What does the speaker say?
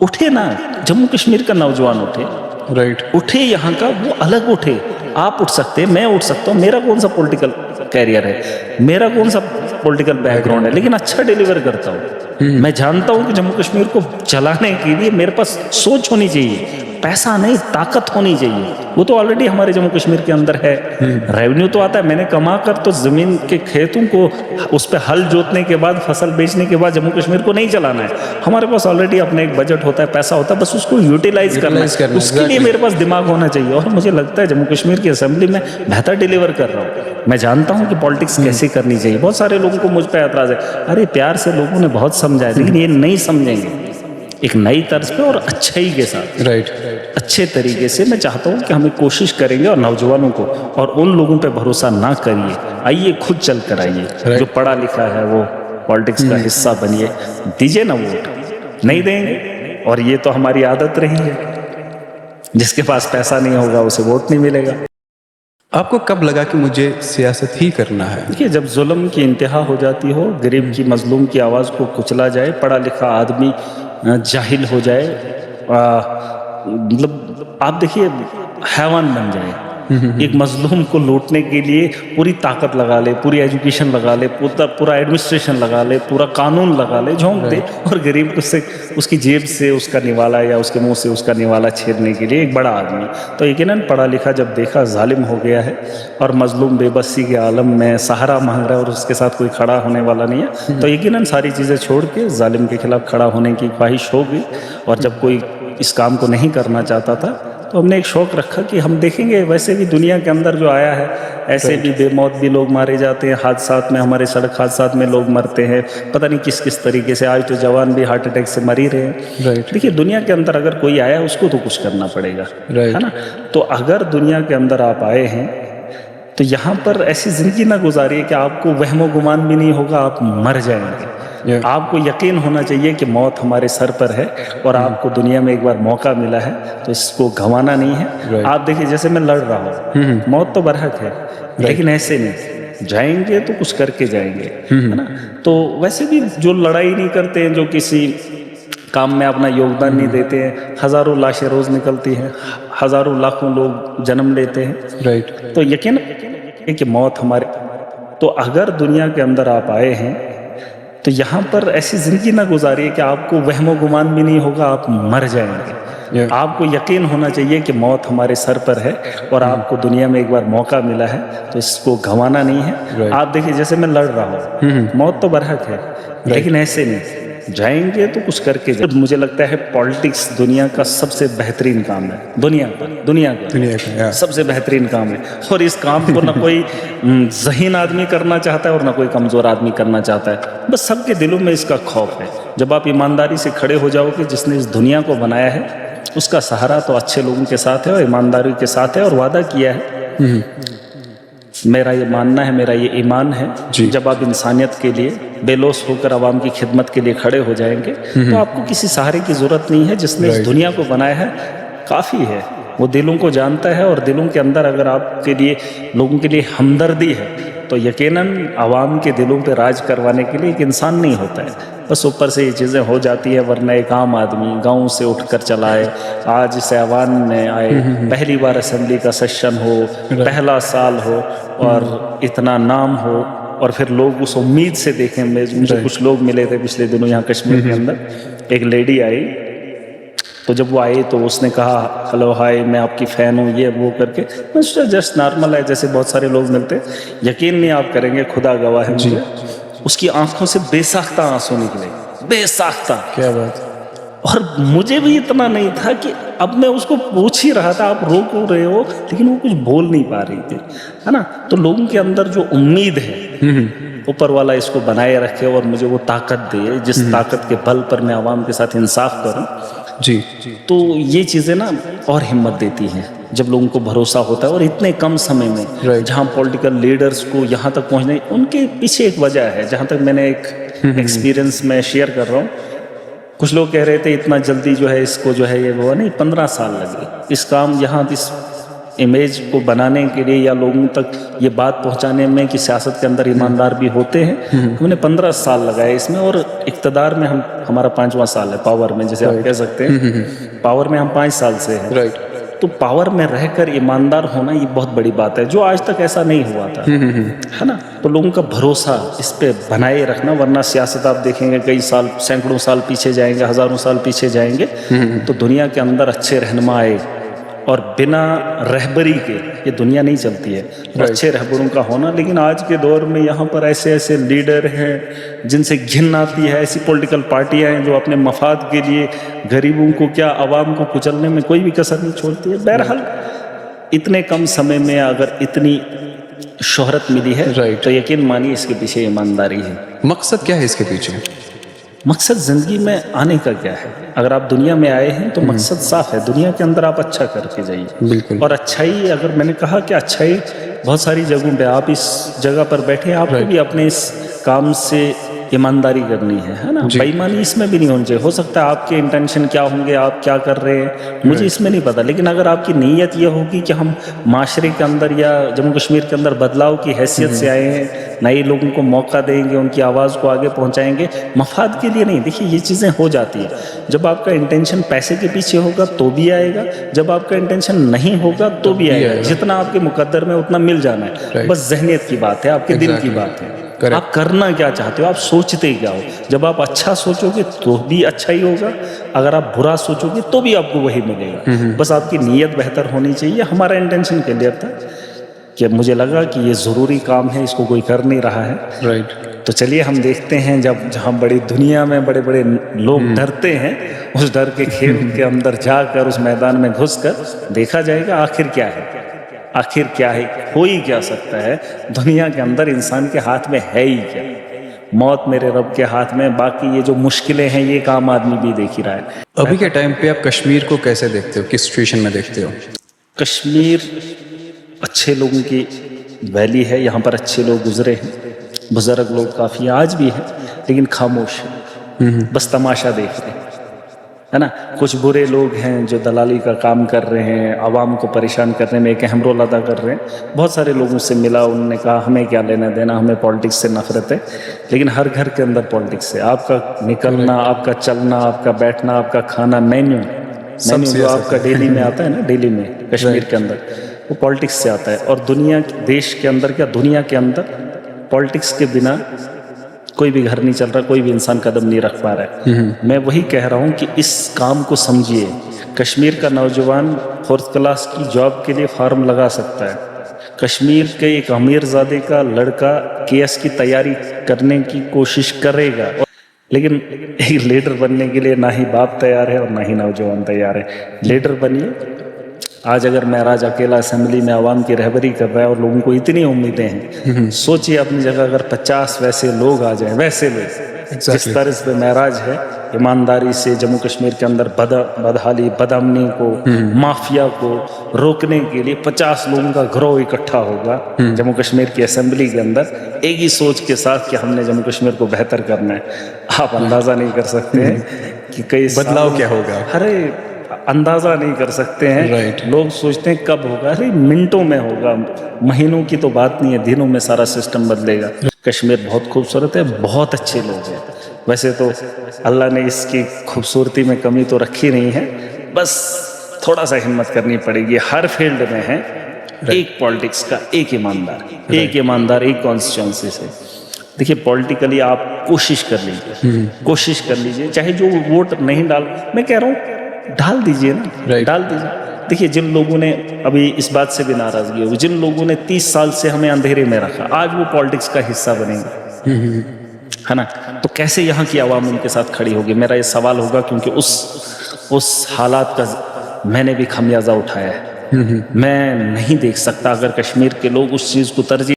उठे ना, जम्मू कश्मीर का नौजवान उठे, राइट। उठे यहाँ का, वो अलग उठे। आप उठ सकते हैं, मैं उठ सकता हूँ, मेरा कौन सा पॉलिटिकल कैरियर है, मेरा कौन सा पॉलिटिकल बैकग्राउंड है, लेकिन अच्छा डिलीवर करता हूँ। मैं जानता हूँ कि जम्मू कश्मीर को चलाने के लिए मेरे पास सोच होनी चाहिए, पैसा नहीं ताकत होनी चाहिए। वो तो ऑलरेडी हमारे जम्मू कश्मीर के अंदर है। रेवेन्यू तो आता है, मैंने कमा कर तो जमीन के खेतों को उस पर हल जोतने के बाद, फसल बेचने के बाद जम्मू कश्मीर को नहीं चलाना है। हमारे पास ऑलरेडी अपना एक बजट होता है, पैसा होता है, बस उसको यूटिलाइज करना है। उसके लिए मेरे पास दिमाग होना चाहिए, और मुझे लगता है जम्मू कश्मीर की असेंबली में बेहतर डिलीवर कर रहा हूँ। मैं जानता हूँ कि पॉलिटिक्स कैसे करनी चाहिए। बहुत सारे लोगों को मुझ पर एतराज है, अरे प्यार से लोगों ने बहुत समझाया, लेकिन ये नहीं समझेंगे। एक नई तर्ज पे और अच्छाई के साथ, राइट, अच्छे तरीके से मैं चाहता हूँ कि हमें कोशिश करेंगे, और नौजवानों को और उन लोगों पे भरोसा ना करिए, आइए खुद चल कर आइए। जो पढ़ा लिखा है वो पॉलिटिक्स का हिस्सा बनिए, दीजिए ना वोट। नहीं देंगे, और ये तो हमारी आदत रही है, जिसके पास पैसा नहीं होगा उसे वोट नहीं मिलेगा। आपको कब लगा कि मुझे सियासत ही करना है? देखिए, जब जुल्म की इंतहा हो जाती हो, गरीब की मजलूम की आवाज़ को कुचला जाए, पढ़ा लिखा आदमी जाहिल हो जाए, मतलब आप देखिए हैवान बन जाए, एक मजलूम को लूटने के लिए पूरी ताकत लगा ले, पूरी एजुकेशन लगा ले, पूरा एडमिनिस्ट्रेशन लगा ले, पूरा कानून लगा ले, झोंक दे, और गरीब को से उसकी जेब से उसका निवाला या उसके मुंह से उसका निवाला छीनने के लिए एक बड़ा आदमी। तो यकीनन पढ़ा लिखा जब देखा जालिम हो गया है और मजलूम बेबसी के आलम में सहारा मांग रहा है और उसके साथ कोई खड़ा होने वाला नहीं है, तो यकीनन सारी चीज़ें छोड़ के जालिम के खिलाफ खड़ा होने की ख्वाहिश होगी। और जब कोई इस काम को नहीं करना चाहता था, तो हमने एक शौक़ रखा कि हम देखेंगे वैसे भी दुनिया के अंदर जो आया है, ऐसे भी बेमौत भी लोग मारे जाते हैं, हादसात में, हमारे सड़क हादसात में लोग मरते हैं, पता नहीं किस किस तरीके से। आज तो जवान भी हार्ट अटैक से मर ही रहे हैं। देखिए, दुनिया के अंदर अगर कोई आया उसको तो कुछ करना पड़ेगा, है ना। तो अगर दुनिया के अंदर आप आए हैं, तो यहाँ पर ऐसी ज़िंदगी ना गुजारिए कि आपको वहमो गुमान भी नहीं होगा, आप मर जाएंगे। आपको यकीन होना चाहिए कि मौत हमारे सर पर है, और आपको दुनिया में एक बार मौका मिला है तो इसको गंवाना नहीं है। आप देखिए, जैसे मैं लड़ रहा हूँ, मौत तो बरहक है, लेकिन ऐसे नहीं, जाएंगे तो कुछ करके जाएंगे, है ना। तो वैसे भी जो लड़ाई नहीं करते हैं, जो किसी काम में अपना योगदान नहीं देते हैं, हज़ारों लाशें रोज़ निकलती हैं, हज़ारों लाखों लोग जन्म लेते हैं। राइट। तो यकीन है कि मौत हमारे, तो अगर दुनिया के अंदर आप आए हैं, तो यहाँ पर ऐसी ज़िंदगी ना गुजारिए कि आपको वहमो गुमान भी नहीं होगा, आप मर जाएंगे। आपको यकीन होना चाहिए कि मौत हमारे सर पर है, और आपको दुनिया में एक बार मौका मिला है तो इसको गंवाना नहीं है। आप देखिए, जैसे मैं लड़ रहा हूँ, मौत तो बरहक है, लेकिन ऐसे नहीं, जाएंगे तो कुछ करके जाएंगे। मुझे लगता है पॉलिटिक्स दुनिया का सबसे बेहतरीन काम है, दुनिया का सबसे बेहतरीन काम है। और इस काम को ना कोई ज़हीन आदमी करना चाहता है और ना कोई कमज़ोर आदमी करना चाहता है, बस सबके दिलों में इसका खौफ है। जब आप ईमानदारी से खड़े हो जाओगे, जिसने इस दुनिया को बनाया है उसका सहारा तो अच्छे लोगों के साथ है और ईमानदारी के साथ है, और वादा किया है, मेरा ये मानना है, मेरा ये ईमान है, जब आप इंसानियत के लिए बेलोस होकर आवाम की खिदमत के लिए खड़े हो जाएंगे, तो आपको किसी सहारे की ज़रूरत नहीं है। जिसने इस दुनिया को बनाया है काफ़ी है, वो दिलों को जानता है, और दिलों के अंदर अगर आपके लिए, लोगों के लिए हमदर्दी है, तो यकीनन आवाम के दिलों पे राज करवाने के लिए एक इंसान नहीं होता है, बस ऊपर से ये चीज़ें हो जाती है। वरना एक आम आदमी गांव से उठकर चला आए, आज इस ऐवान में आए, पहली बार असेंबली का सेशन हो, पहला साल हो, और इतना नाम हो, और फिर लोग उस उम्मीद से देखें। मुझे कुछ लोग मिले थे पिछले दिनों यहाँ कश्मीर के अंदर, एक लेडी आई, तो जब वो आई तो उसने कहा हेलो हाय, मैं आपकी फ़ैन हूँ, ये वो करके। मैं सोचा जस्ट नॉर्मल है, जैसे बहुत सारे लोग मिलते हैं। यकीन नहीं आप करेंगे, खुदा गवाह है मुझे, उसकी आंखों से बेसाख्ता आंसू निकले, बेसाख्ता। क्या बात। और मुझे भी इतना नहीं था कि, अब मैं उसको पूछ ही रहा था आप रो क्यों रहे हो, लेकिन वो कुछ बोल नहीं पा रही थी, है ना। तो लोगों के अंदर जो उम्मीद है, ऊपर वाला इसको बनाए रखे और मुझे वो ताकत दे, जिस ताकत के बल पर मैं आवाम के साथ इंसाफ करूं। जी। तो ये चीज़ें ना और हिम्मत देती हैं जब लोगों को भरोसा होता है, और इतने कम समय में जहाँ पॉलिटिकल लीडर्स को यहाँ तक पहुँचने, उनके पीछे एक वजह है, जहाँ तक मैंने एक एक्सपीरियंस में शेयर कर रहा हूँ। कुछ लोग कह रहे थे इतना जल्दी जो है इसको जो है ये वो नहीं, 15 साल लगे इस काम, यहाँ इमेज को बनाने के लिए या लोगों तक ये बात पहुंचाने में कि सियासत के अंदर ईमानदार भी होते हैं, हमने 15 साल लगाए इसमें, और इक़्तिदार में हमारा 5वां साल है, पावर में जैसे आप कह सकते हैं, पावर में हम 5 साल से हैं। राइट। तो पावर में रहकर ईमानदार होना ये बहुत बड़ी बात है, जो आज तक ऐसा नहीं हुआ था, है ना। तो लोगों का भरोसा इस पे बनाए रखना, वरना सियासत आप देखेंगे कई साल, सैकड़ों साल पीछे जाएंगे, हजारों साल पीछे जाएंगे, तो दुनिया के अंदर अच्छे रहनुमा आए, और बिना रहबरी के ये दुनिया नहीं चलती है, तो अच्छे रहबरों का होना। लेकिन आज के दौर में यहाँ पर ऐसे ऐसे लीडर हैं जिनसे घिन आती है, ऐसी पॉलिटिकल पार्टियां हैं जो अपने मफाद के लिए गरीबों को क्या, आवाम को कुचलने में कोई भी कसर नहीं छोड़ती है। बहरहाल इतने कम समय में अगर इतनी शोहरत मिली है, तो यकीन मानिए इसके पीछे ईमानदारी है। मकसद क्या है इसके पीछे? मकसद ज़िंदगी में आने का क्या है? अगर आप दुनिया में आए हैं तो मकसद साफ है, दुनिया के अंदर आप अच्छा करके जाइए। बिल्कुल। और अच्छाई, अगर मैंने कहा कि अच्छाई बहुत सारी जगहों पे, आप इस जगह पर बैठे, आपको भी अपने इस काम से ईमानदारी करनी है ना। बेईमानी इसमें भी नहीं होनी चाहिए। हो सकता है आपके इंटेंशन क्या होंगे, आप क्या कर रहे हैं, मुझे इसमें नहीं पता, लेकिन अगर आपकी नीयत ये होगी कि हम माशरे के अंदर या जम्मू कश्मीर के अंदर बदलाव की हैसियत से आए हैं, नए लोगों को मौका देंगे, उनकी आवाज़ को आगे पहुंचाएंगे, मफाद के लिए नहीं। देखिए ये चीज़ें हो जाती है, जब आपका इंटेंशन पैसे के पीछे होगा तो भी आएगा, जब आपका इंटेंशन नहीं होगा तो भी आएगा। जितना आपके मुकद्दर में उतना मिल जाना है, बस जहनियत की बात है, आपके दिल की बात है। आप करना क्या चाहते हो, आप सोचते क्या हो। जब आप अच्छा सोचोगे तो भी अच्छा ही होगा, अगर आप बुरा सोचोगे तो भी आपको वही मिलेगा। बस आपकी नीयत बेहतर होनी चाहिए। हमारा इंटेंशन क्लियर था कि मुझे लगा कि ये ज़रूरी काम है, इसको कोई कर नहीं रहा है। राइट। तो चलिए हम देखते हैं, जब जहाँ बड़ी दुनिया में बड़े बड़े लोग डरते हैं, उस डर के खेल के अंदर जाकर, उस मैदान में घुसकर देखा जाएगा आखिर क्या है, आखिर क्या है, हो ही क्या सकता है। दुनिया के अंदर इंसान के हाथ में है ही क्या, मौत मेरे रब के हाथ में। बाकी ये जो मुश्किलें हैं ये एक आम आदमी भी देख ही रहा है। अभी के टाइम पे आप कश्मीर को कैसे देखते हो, किस सिचुएशन में देखते हो? कश्मीर अच्छे लोगों की वैली है, यहाँ पर अच्छे लोग गुजरे हैं, बुजुर्ग लोग काफ़ी आज भी हैं, लेकिन खामोश हैं, बस तमाशा देख रहे हैं, है ना। कुछ बुरे लोग हैं जो दलाली का काम कर रहे हैं, आवाम को परेशान करने में एक अहम रोल अदा कर रहे हैं। बहुत सारे लोगों से मिला, उन्होंने कहा हमें क्या लेना देना, हमें पॉलिटिक्स से नफरत है। लेकिन हर घर के अंदर पॉलिटिक्स है। आपका निकलना, आपका चलना, आपका बैठना, आपका खाना, मेन्यू जो आपका डेली में आता है ना, डेली में कश्मीर के अंदर, वो पॉलिटिक्स से आता है। और दुनिया, देश के अंदर क्या, दुनिया के अंदर पॉलिटिक्स के बिना कोई भी घर नहीं चल रहा, कोई भी इंसान कदम नहीं रख पा रहा है। मैं वही कह रहा हूँ कि इस काम को समझिए। कश्मीर का नौजवान 4th क्लास की जॉब के लिए फार्म लगा सकता है। कश्मीर के एक अमीरजादे का लड़का केएस की तैयारी करने की कोशिश करेगा, लेकिन एक लीडर बनने के लिए ना ही बाप तैयार है और ना ही नौजवान तैयार है। लीडर बनिए। आज अगर महराज अकेला असेंबली में आवाम की रहबरी कर रहा है और लोगों को इतनी उम्मीदें हैं, सोचिए अपनी जगह अगर 50 वैसे लोग आ जाएं, वैसे लोग जिस तरह से महराज है, ईमानदारी से जम्मू कश्मीर के अंदर बदहाली, बदअमनी को, माफिया को रोकने के लिए 50 लोगों का गिरोह इकट्ठा होगा जम्मू कश्मीर की असेंबली के अंदर, एक ही सोच के साथ कि हमने जम्मू कश्मीर को बेहतर करना है। आप अंदाज़ा नहीं कर सकते हैं कि कई बदलाव क्या होगा। अरे अंदाज़ा नहीं कर सकते हैं। लोग सोचते हैं कब होगा, अरे मिनटों में होगा, महीनों की तो बात नहीं है, दिनों में सारा सिस्टम बदलेगा। कश्मीर बहुत खूबसूरत है, बहुत अच्छे लोग हैं। वैसे तो अल्लाह ने इसकी खूबसूरती में कमी तो रखी नहीं है, बस थोड़ा सा हिम्मत करनी पड़ेगी। हर फील्ड में है एक पॉलिटिक्स का एक ईमानदार, एक कॉन्स्टिट्यूंसी से। देखिए पॉलिटिकली आप कोशिश कर लीजिए, चाहे जो वोट नहीं डाल, मैं कह रहा हूँ डाल दीजिए ना, डाल दीजिए। देखिए जिन लोगों ने, अभी इस बात से भी नाराजगी होगी, जिन लोगों ने 30 साल से हमें अंधेरे में रखा, आज वो पॉलिटिक्स का हिस्सा बनेंगे, है ना। तो कैसे यहाँ की आवाम उनके साथ खड़ी होगी, मेरा ये सवाल होगा, क्योंकि उस हालात का मैंने भी खमियाजा उठाया है। मैं नहीं देख सकता अगर कश्मीर के लोग उस चीज़ को तरजीह